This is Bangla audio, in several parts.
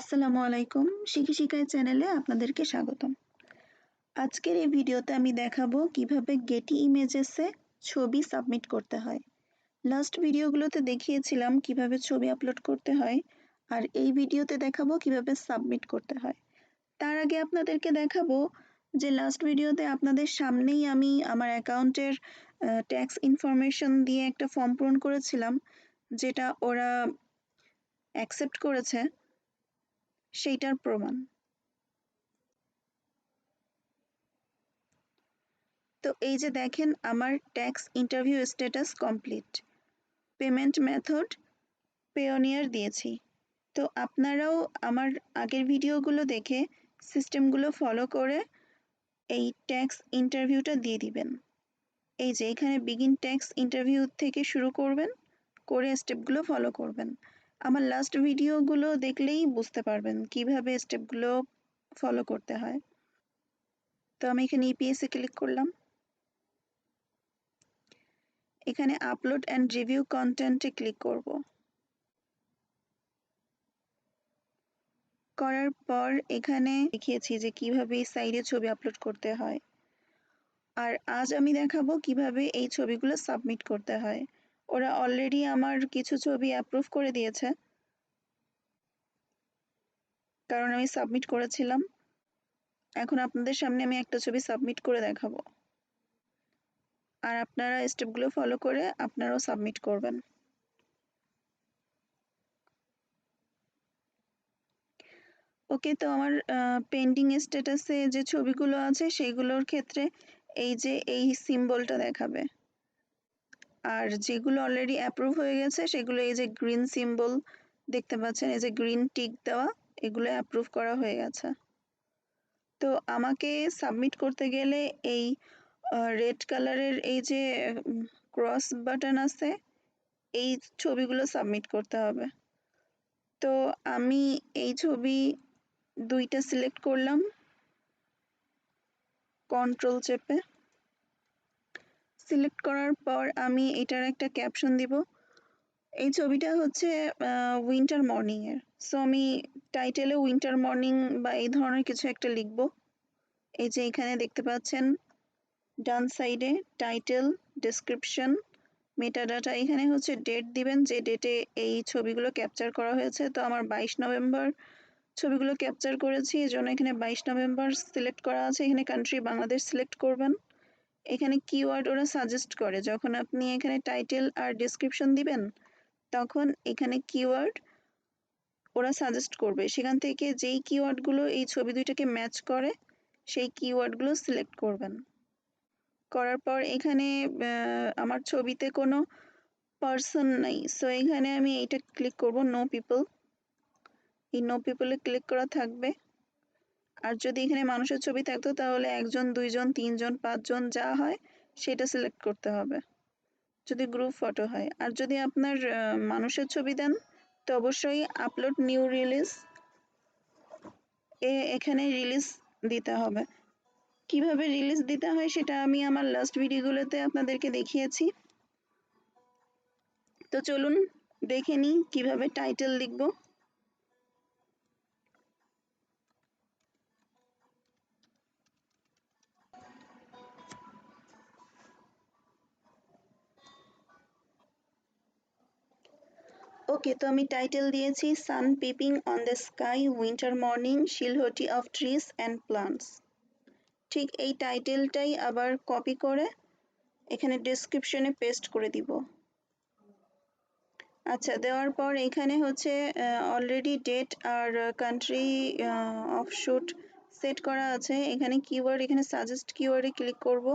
আসসালামু আলাইকুম শিখি শিখাই চ্যানেলে আপনাদেরকে স্বাগতম। আজকের এই ভিডিওতে আমি দেখাবো কিভাবে গেটি ইমেজেসে ছবি সাবমিট করতে হয়। লাস্ট ভিডিওগুলোতে দেখিয়েছিলাম কিভাবে ছবি আপলোড করতে হয়, আর এই ভিডিওতে দেখাবো কিভাবে সাবমিট করতে হয়। তার আগে আপনাদেরকে দেখাবো যে লাস্ট ভিডিওতে আপনাদের সামনেই আমি আমার অ্যাকাউন্টের ট্যাক্স ইনফরমেশন দিয়ে একটা ফর্ম পূরণ করেছিলাম, যেটা ওরা অ্যাকসেপ্ট করেছে, সেইটার প্রমাণ। তো এই যে দেখেন, আমার tax interview status complete, payment method Payoneer দিয়েছি। তো আপনারাও আমার আগের ভিডিওগুলো দেখে সিস্টেমগুলো ফলো করে এই ট্যাক্স ইন্টারভিউটা দিয়ে দিবেন। এই যে এখানে বিগিন ট্যাক্স ইন্টারভিউ থেকে শুরু করবেন, করে স্টেপগুলো ফলো করবেন। আমার লাস্ট ভিডিওগুলো দেখলেই বুঝতে পারবেন কিভাবে স্টেপগুলো ফলো করতে হয়। তো আমি এখানে ইপিএসে ক্লিক করলাম। এখানে আপলোড অ্যান্ড রিভিউ কন্টেন্টে ক্লিক করব। করার পর এখানে দেখিয়েছি যে কিভাবে এই সাইডে ছবি আপলোড করতে হয়, আর আজ আমি দেখাবো কিভাবে এই ছবিগুলো সাবমিট করতে হয়। ওরা অলরেডি আমার কিছু ছবি অ্যাপ্রুভ করে দিয়েছে, কারণ আমি সাবমিট করেছিলাম। এখন আপনাদের সামনে আমি একটা ছবি সাবমিট করে দেখাবো, আর আপনারা স্টেপগুলো ফলো করে আপনারাও সাবমিট করবেন। ওকে, তো আমার পেন্ডিং স্ট্যাটাসে যে ছবিগুলো আছে সেইগুলোর ক্ষেত্রে এই যে এই সিম্বলটা দেখাবে, আর যেগুলো অলরেডি অ্যাপ্রুভ হয়ে গেছে সেগুলো এই যে গ্রিন সিম্বল দেখতে পাচ্ছেন, এই যে গ্রিন টিক দেওয়া, এগুলো অ্যাপ্রুভ করা হয়ে গেছে। তো আমাকে সাবমিট করতে গেলে এই রেড কালারের এই যে ক্রস বাটন আছে, এই ছবিগুলো সাবমিট করতে হবে। তো আমি এই ছবি দুইটা সিলেক্ট করলাম, কন্ট্রোল চেপে। সিলেক্ট করার পর আমি এটার একটা ক্যাপশন দিব। এই ছবিটা হচ্ছে উইন্টার মর্নিং এর, সো আমি টাইটেলে উইন্টার মর্নিং বা এই ধরনের কিছু একটা লিখব। এই যে এখানে দেখতে পাচ্ছেন ডান সাইডে টাইটেল, ডেসক্রিপশন, মেটাডাটা। এখানে হচ্ছে ডেট দিবেন, যে ডেটে এই ছবিগুলো ক্যাপচার করা হয়েছে। তো আমার 22 নভেম্বর ছবিগুলো ক্যাপচার করেছি, এই জন্য এখানে 22 নভেম্বর সিলেক্ট করা আছে। এখানে কান্ট্রি বাংলাদেশ সিলেক্ট করবেন। এখানে কিওয়ার্ড ওরা সাজেস্ট করে, যখন আপনি এখানে টাইটেল আর ডেসক্রিপশন দিবেন তখন এখানে কিওয়ার্ড ওরা সাজেস্ট করবে, সেখান থেকে যেই কিওয়ার্ডগুলো এই ছবি দুইটাকে ম্যাচ করে সেই কিওয়ার্ডগুলো সিলেক্ট করবেন। করার পর এখানে আমার ছবিতে কোনো পার্সন নাই, সো এখানে আমি এইটা ক্লিক করব, নো পিপল। এই নো পিপলে ক্লিক করা থাকবে। আর যদি এখানে মানুষের ছবি থাকতো তাহলে 1 জন 2 জন 3 জন 5 জন যা হয় সেটা সিলেক্ট করতে হবে, যদি গ্রুপ ফটো হয়। আর যদি আপনার মানুষের ছবি দেন তো অবশ্যই আপলোড নিউ রিলিজ, এখানে রিলিজ দিতে হবে। কিভাবে রিলিজ দিতে হয় সেটা আমি আমার লাস্ট ভিডিওগুলোতে আপনাদেরকে দেখিয়েছি। তো চলুন দেখে নিই কিভাবে টাইটেল লিখব। ওকে, তো আমি টাইটেল দিয়েছি sun peeping on the sky, winter morning, silhouette of trees and plants. ঠিক এই টাইটেলটাই আবার কপি করে এখানে ডেসক্রিপশনে পেস্ট করে দিব। আচ্ছা, দেওয়ার পর এখানে হচ্ছে অলরেডি ডেট আর কান্ট্রি অফ শুট সেট করা আছে। এখানে কিওয়ার্ড, এখানে সাজেস্ট কিওয়ার্ডে ক্লিক করব।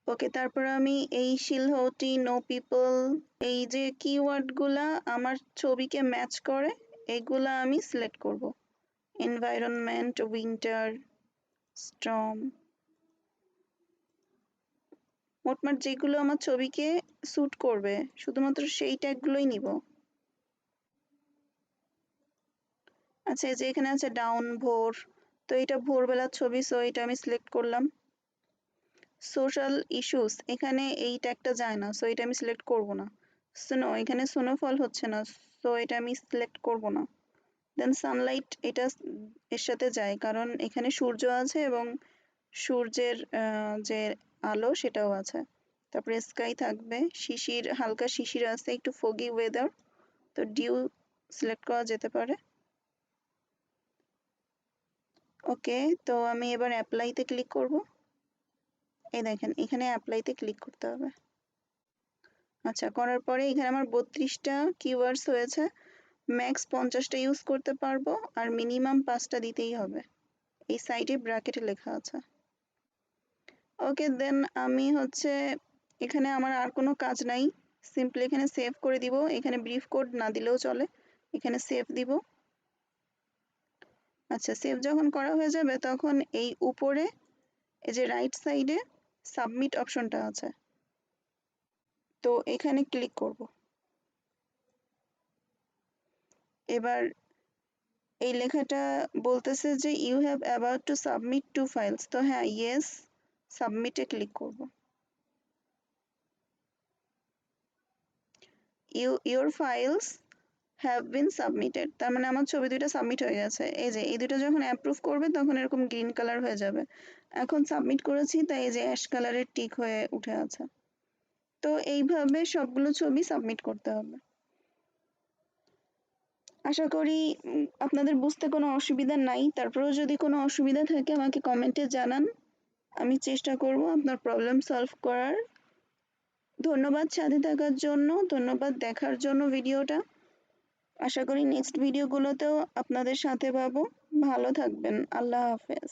ওকে, তারপর আমি এই শিলহটি, নো পিপল, এই যে কিওয়ার্ডগুলা আমার ছবিকে ম্যাচ করে এগুলা আমি সিলেক্ট করব। এনভায়রনমেন্ট, উইন্টার, স্টর্ম, মোটমাট যেগুলো আমার ছবিকে স্যুট করবে শুধুমাত্র সেই ট্যাগগুলোই নিব। আচ্ছা, এই যে এখানে আছে ডাউন, ভোর, তো এটা ভোরবেলার ছবি, সো এটা আমি সিলেক্ট করলাম। সোশ্যাল ইস্যুস, এখানে এই ট্যাগটা যায় না, সো এটা আমি সিলেক্ট করব না। স্নো, এখানে স্নোফল হচ্ছে না, সো এটা আমি সিলেক্ট করব না। দেন সানলাইট, এটা এর সাথে যায় কারণ এখানে সূর্য আছে এবং সূর্যের যে আলো সেটাও আছে। তারপরে স্কাই থাকবে, শিশির, হালকা শিশির আছে, একটু ফগি ওয়েদার, তো ডিউ সিলেক্ট করা যেতে পারে। ওকে, তো আমি এবার অ্যাপ্লাইতে ক্লিক করব। এই দেখেন এখানে অ্যাপ্লাইতে ক্লিক করতে হবে। আচ্ছা, করার পরে এখানে আমার 32টা কিওয়ার্ডস হয়েছে। ম্যাক্স 50টা ইউজ করতে পারবো আর মিনিমাম 5টা দিতেই হবে, এই সাইডে ব্র্যাকেটে লেখা আছে। ওকে, দেন আমি হচ্ছে এখানে আমার আর কোনো কাজ নাই, সিম্পলি এখানে সেভ করে দিব। এখানে ব্রিফ কোড না দিলেও চলে, এখানে সেভ দিব। আচ্ছা, সেভ যখন করা হয়ে যাবে তখন এই উপরে এই যে রাইট সাইডে সাবমিট অপশনটা আছে, তো এখানে ক্লিক করব। এবার এই লেখাটা বলতেছে যে you have about to submit two files, তো হ্যাঁ, ইয়েস, সাবমিটে ক্লিক করব। Your files have been submitted, তার মানে আমার ছবি দুইটা সাবমিট হয়ে গেছে। এই যে এই দুটো যখন অ্যাপ্রুভ করবে তখন এরকম গ্রিন কালার হয়ে যাবে। এখন সাবমিট করেছি তাই এই যে অ্যাশ কালারের টিক হয়ে উঠে আছে। তো এইভাবে সবগুলো ছবি সাবমিট করতে হবে। আশা করি আপনাদের বুঝতে কোনো অসুবিধা নাই। তারপরেও যদি কোনো অসুবিধা থাকে আমাকে কমেন্টে জানান, আমি চেষ্টা করব আপনার প্রবলেম সলভ করার। ধন্যবাদ সাথে থাকার জন্য, ধন্যবাদ দেখার জন্য ভিডিওটা। আশা করি নেক্সট ভিডিওগুলোতেও আপনাদের সাথে পাবো। ভালো থাকবেন, আল্লাহ হাফেজ।